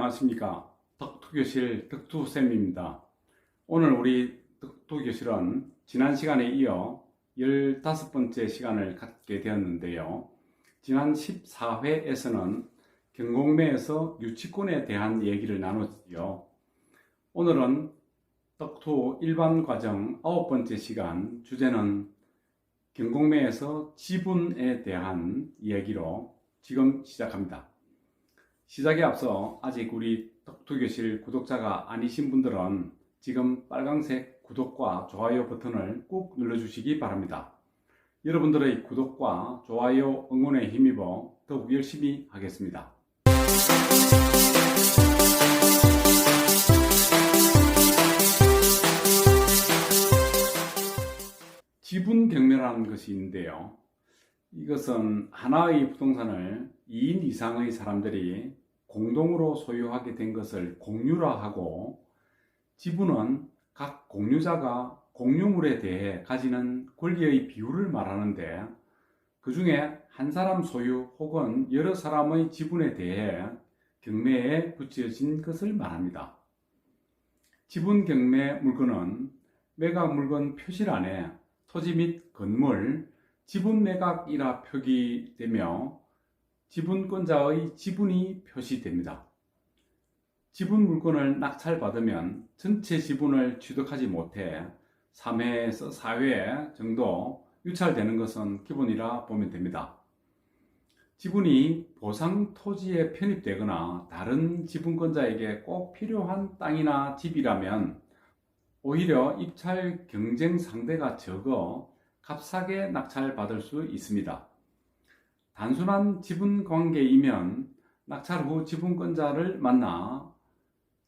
안녕하십니까. 덕투교실 덕투쌤입니다. 오늘 우리 덕투교실은 지난 시간에 이어 15번째 시간을 갖게 되었는데요. 지난 14회에서는 경공매에서 유치권에 대한 얘기를 나눴지요. 오늘은 덕투 일반과정 9번째 시간, 주제는 경공매에서 지분에 대한 이야기로 지금 시작합니다. 시작에 앞서 아직 우리 덕투교실 구독자가 아니신 분들은 지금 빨간색 구독과 좋아요 버튼을 꾹 눌러주시기 바랍니다. 여러분들의 구독과 좋아요 응원에 힘입어 더욱 열심히 하겠습니다. 지분 경매라는 것이 있는데요. 이것은 하나의 부동산을 2인 이상의 사람들이 공동으로 소유하게 된 것을 공유라 하고, 지분은 각 공유자가 공유물에 대해 가지는 권리의 비율을 말하는데, 그 중에 한 사람 소유 혹은 여러 사람의 지분에 대해 경매에 붙여진 것을 말합니다. 지분 경매 물건은 매각 물건 표시란에 토지 및 건물, 지분 매각이라 표기되며 지분권자의 지분이 표시됩니다. 지분 물건을 낙찰받으면 전체 지분을 취득하지 못해 3회에서 4회 정도 유찰되는 것은 기본이라 보면 됩니다. 지분이 보상 토지에 편입되거나 다른 지분권자에게 꼭 필요한 땅이나 집이라면 오히려 입찰 경쟁 상대가 적어 값싸게 낙찰받을 수 있습니다. 단순한 지분 관계이면 낙찰 후 지분권자를 만나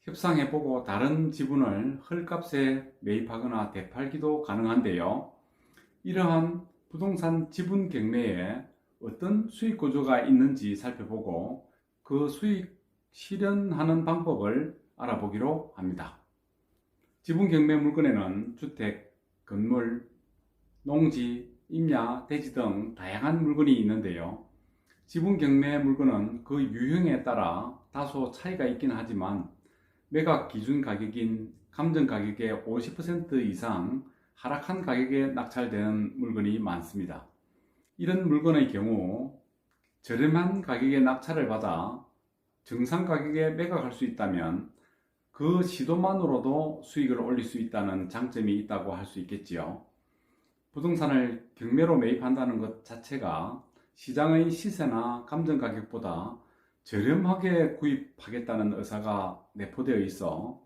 협상해보고 다른 지분을 헐값에 매입하거나 되팔기도 가능한데요. 이러한 부동산 지분 경매에 어떤 수익 구조가 있는지 살펴보고 그 수익 실현하는 방법을 알아보기로 합니다. 지분 경매 물건에는 주택, 건물, 농지, 임야, 대지 등 다양한 물건이 있는데요. 지분 경매 물건은 그 유형에 따라 다소 차이가 있긴 하지만 매각 기준 가격인 감정 가격의 50% 이상 하락한 가격에 낙찰되는 물건이 많습니다. 이런 물건의 경우 저렴한 가격에 낙찰을 받아 정상 가격에 매각할 수 있다면 그 시도만으로도 수익을 올릴 수 있다는 장점이 있다고 할 수 있겠지요. 부동산을 경매로 매입한다는 것 자체가 시장의 시세나 감정 가격보다 저렴하게 구입하겠다는 의사가 내포되어 있어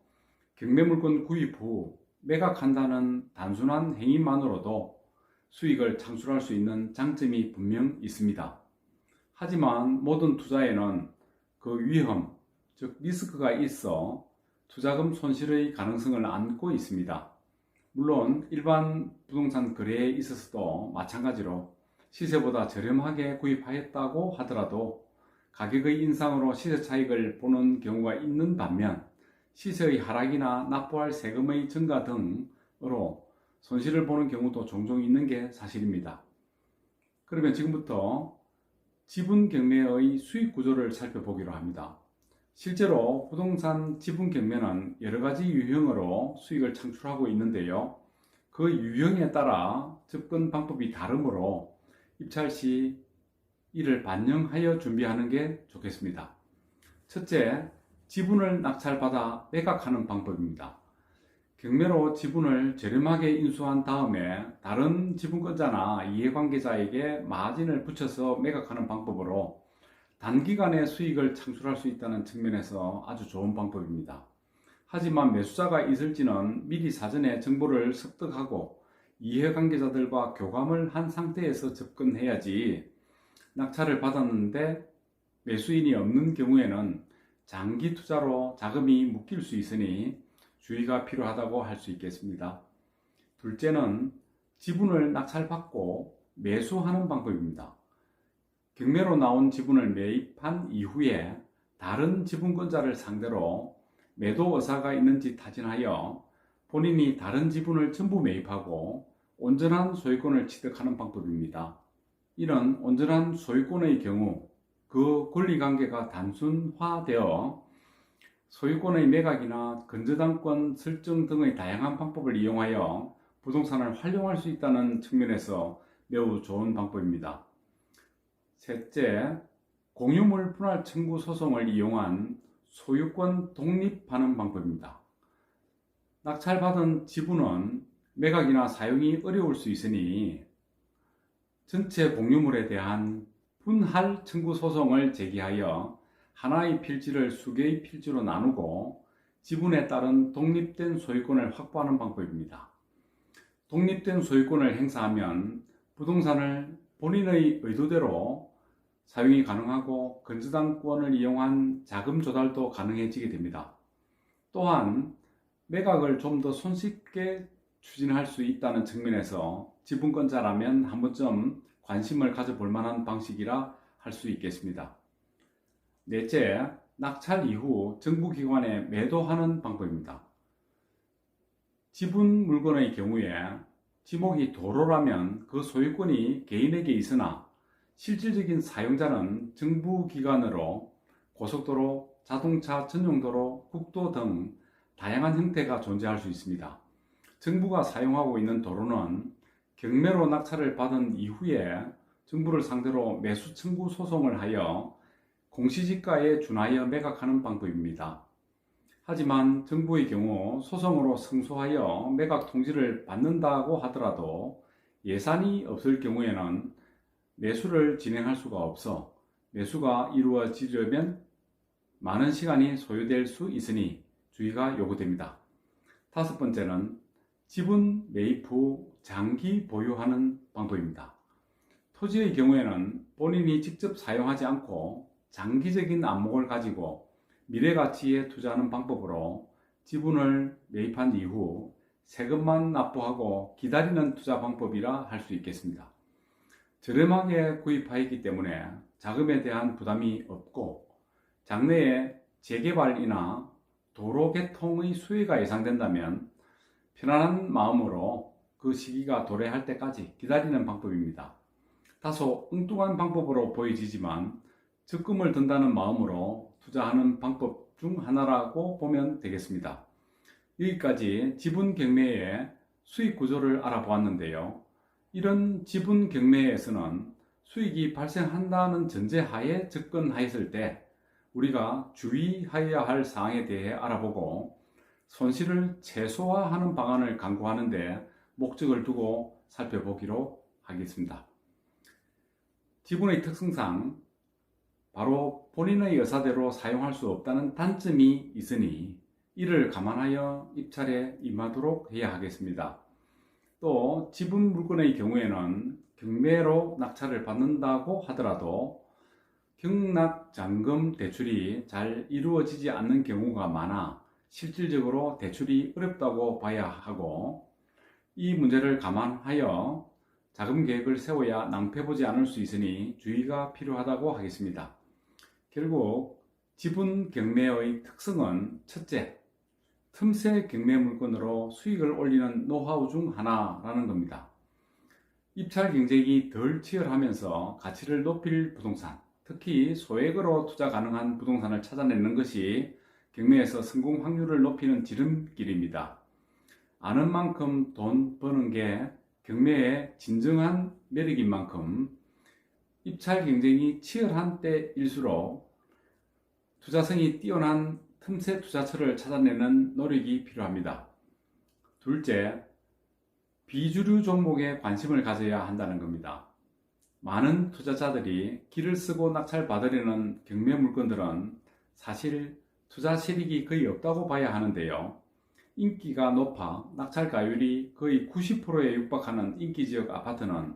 경매 물건 구입 후 매각한다는 단순한 행위만으로도 수익을 창출할 수 있는 장점이 분명 있습니다. 하지만 모든 투자에는 그 위험, 즉 리스크가 있어 투자금 손실의 가능성을 안고 있습니다. 물론 일반 부동산 거래에 있어서도 마찬가지로 시세보다 저렴하게 구입하였다고 하더라도 가격의 인상으로 시세 차익을 보는 경우가 있는 반면 시세의 하락이나 납부할 세금의 증가 등으로 손실을 보는 경우도 종종 있는 게 사실입니다. 그러면 지금부터 지분 경매의 수익 구조를 살펴보기로 합니다. 실제로 부동산 지분 경매는 여러 가지 유형으로 수익을 창출하고 있는데요. 그 유형에 따라 접근 방법이 다르므로 입찰 시 이를 반영하여 준비하는 게 좋겠습니다. 첫째, 지분을 낙찰받아 매각하는 방법입니다. 경매로 지분을 저렴하게 인수한 다음에 다른 지분권자나 이해관계자에게 마진을 붙여서 매각하는 방법으로 단기간에 수익을 창출할 수 있다는 측면에서 아주 좋은 방법입니다. 하지만 매수자가 있을지는 미리 사전에 정보를 습득하고 이해관계자들과 교감을 한 상태에서 접근해야지, 낙찰을 받았는데 매수인이 없는 경우에는 장기 투자로 자금이 묶일 수 있으니 주의가 필요하다고 할 수 있겠습니다. 둘째는 지분을 낙찰받고 매수하는 방법입니다. 경매로 나온 지분을 매입한 이후에 다른 지분권자를 상대로 매도 의사가 있는지 타진하여 본인이 다른 지분을 전부 매입하고 온전한 소유권을 취득하는 방법입니다. 이런 온전한 소유권의 경우 그 권리관계가 단순화되어 소유권의 매각이나 근저당권 설정 등의 다양한 방법을 이용하여 부동산을 활용할 수 있다는 측면에서 매우 좋은 방법입니다. 셋째, 공유물 분할 청구 소송을 이용한 소유권 독립하는 방법입니다. 낙찰받은 지분은 매각이나 사용이 어려울 수 있으니 전체 공유물에 대한 분할 청구 소송을 제기하여 하나의 필지를 수개의 필지로 나누고 지분에 따른 독립된 소유권을 확보하는 방법입니다. 독립된 소유권을 행사하면 부동산을 본인의 의도대로 사용이 가능하고 근저당권을 이용한 자금 조달도 가능해지게 됩니다. 또한 매각을 좀 더 손쉽게 추진할 수 있다는 측면에서 지분권자라면 한 번쯤 관심을 가져볼 만한 방식이라 할 수 있겠습니다. 넷째, 낙찰 이후 정부기관에 매도하는 방법입니다. 지분 물건의 경우에 지목이 도로라면 그 소유권이 개인에게 있으나 실질적인 사용자는 정부기관으로 고속도로, 자동차 전용도로, 국도 등 다양한 형태가 존재할 수 있습니다. 정부가 사용하고 있는 도로는 경매로 낙찰을 받은 이후에 정부를 상대로 매수 청구 소송을 하여 공시지가에 준하여 매각하는 방법입니다. 하지만 정부의 경우 소송으로 승소하여 매각 통지를 받는다고 하더라도 예산이 없을 경우에는 매수를 진행할 수가 없어 매수가 이루어지려면 많은 시간이 소요될 수 있으니 주의가 요구됩니다. 다섯 번째는 지분 매입 후 장기 보유하는 방법입니다. 토지의 경우에는 본인이 직접 사용하지 않고 장기적인 안목을 가지고 미래 가치에 투자하는 방법으로 지분을 매입한 이후 세금만 납부하고 기다리는 투자 방법이라 할 수 있겠습니다. 저렴하게 구입하였기 때문에 자금에 대한 부담이 없고 장래에 재개발이나 도로 개통의 수혜가 예상된다면 편안한 마음으로 그 시기가 도래할 때까지 기다리는 방법입니다. 다소 엉뚱한 방법으로 보여지지만 적금을 든다는 마음으로 투자하는 방법 중 하나라고 보면 되겠습니다. 여기까지 지분 경매의 수익 구조를 알아보았는데요. 이런 지분 경매에서는 수익이 발생한다는 전제하에 접근하였을 때 우리가 주의해야 할 사항에 대해 알아보고 손실을 최소화하는 방안을 강구하는 데 목적을 두고 살펴보기로 하겠습니다. 지분의 특성상 바로 본인의 의사대로 사용할 수 없다는 단점이 있으니 이를 감안하여 입찰에 임하도록 해야 하겠습니다. 또 지분 물건의 경우에는 경매로 낙찰을 받는다고 하더라도 경락잔금 대출이 잘 이루어지지 않는 경우가 많아 실질적으로 대출이 어렵다고 봐야 하고 이 문제를 감안하여 자금 계획을 세워야 낭패보지 않을 수 있으니 주의가 필요하다고 하겠습니다. 결국 지분 경매의 특성은 첫째, 틈새 경매 물건으로 수익을 올리는 노하우 중 하나라는 겁니다. 입찰 경쟁이 덜 치열하면서 가치를 높일 부동산, 특히 소액으로 투자 가능한 부동산을 찾아내는 것이 경매에서 성공 확률을 높이는 지름길입니다. 아는 만큼 돈 버는 게 경매의 진정한 매력인 만큼 입찰 경쟁이 치열한 때일수록 투자성이 뛰어난 틈새 투자처를 찾아내는 노력이 필요합니다. 둘째, 비주류 종목에 관심을 가져야 한다는 겁니다. 많은 투자자들이 길을 쓰고 낙찰받으려는 경매 물건들은 사실 투자 실익이 거의 없다고 봐야 하는데요. 인기가 높아 낙찰가율이 거의 90%에 육박하는 인기지역 아파트는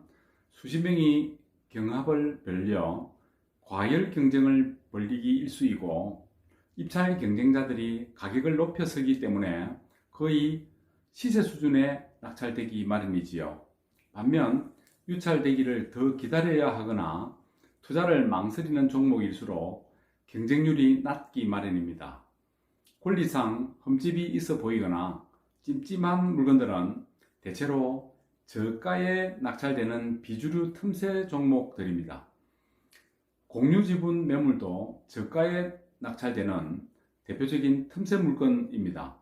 수십 명이 경합을 벌여 과열 경쟁을 벌이기 일쑤이고 입찰 경쟁자들이 가격을 높여 서기 때문에 거의 시세 수준에 낙찰되기 마련이지요. 반면 유찰되기를 더 기다려야 하거나 투자를 망설이는 종목일수록 경쟁률이 낮기 마련입니다. 권리상 흠집이 있어 보이거나 찜찜한 물건들은 대체로 저가에 낙찰되는 비주류 틈새 종목들입니다. 공유지분 매물도 저가에 낙찰되는 대표적인 틈새 물건입니다.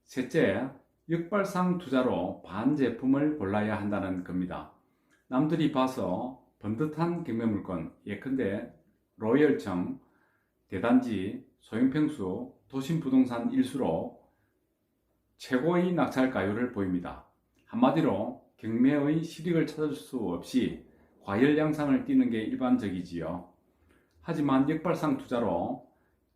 셋째, 역발상 투자로 반제품을 골라야 한다는 겁니다. 남들이 봐서 번듯한 경매 물건, 예컨대 로열청, 대단지, 소형평수, 도심부동산 일수로 최고의 낙찰가율을 보입니다. 한마디로 경매의 실익을 찾을 수 없이 과열양상을 띠는 게 일반적이지요. 하지만 역발상 투자로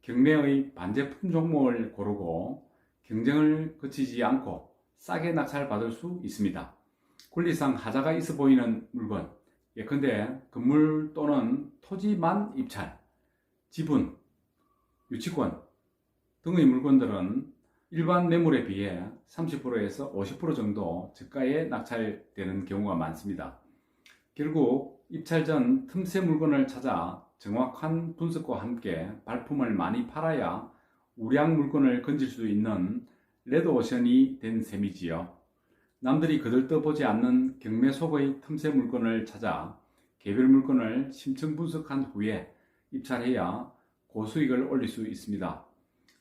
경매의 반제품 종목을 고르고 경쟁을 거치지 않고 싸게 낙찰받을 수 있습니다. 권리상 하자가 있어 보이는 물건, 예컨대 건물 또는 토지만 입찰, 지분, 유치권 등의 물건들은 일반 매물에 비해 30%에서 50% 정도 저가에 낙찰되는 경우가 많습니다. 결국 입찰 전 틈새 물건을 찾아 정확한 분석과 함께 발품을 많이 팔아야 우량 물건을 건질 수 있는 레드오션이 된 셈이지요. 남들이 거들떠보지 않는 경매 속의 틈새 물건을 찾아 개별 물건을 심층 분석한 후에 입찰해야 고수익을 올릴 수 있습니다.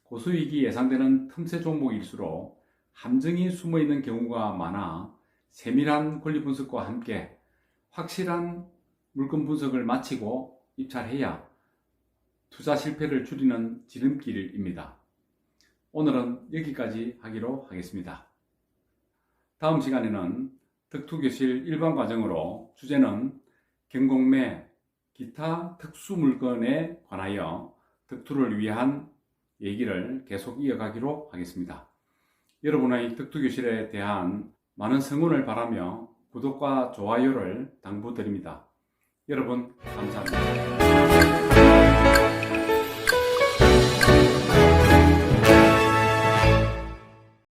고수익이 예상되는 틈새 종목일수록 함정이 숨어있는 경우가 많아 세밀한 권리 분석과 함께 확실한 물건 분석을 마치고 입찰해야 투자 실패를 줄이는 지름길입니다. 오늘은 여기까지 하기로 하겠습니다. 다음 시간에는 덕투교실 일반 과정으로 주제는 경공매, 기타 특수 물건에 관하여 덕투를 위한 얘기를 계속 이어가기로 하겠습니다. 여러분의 덕투교실에 대한 많은 성원을 바라며 구독과 좋아요를 당부드립니다. 여러분 감사합니다.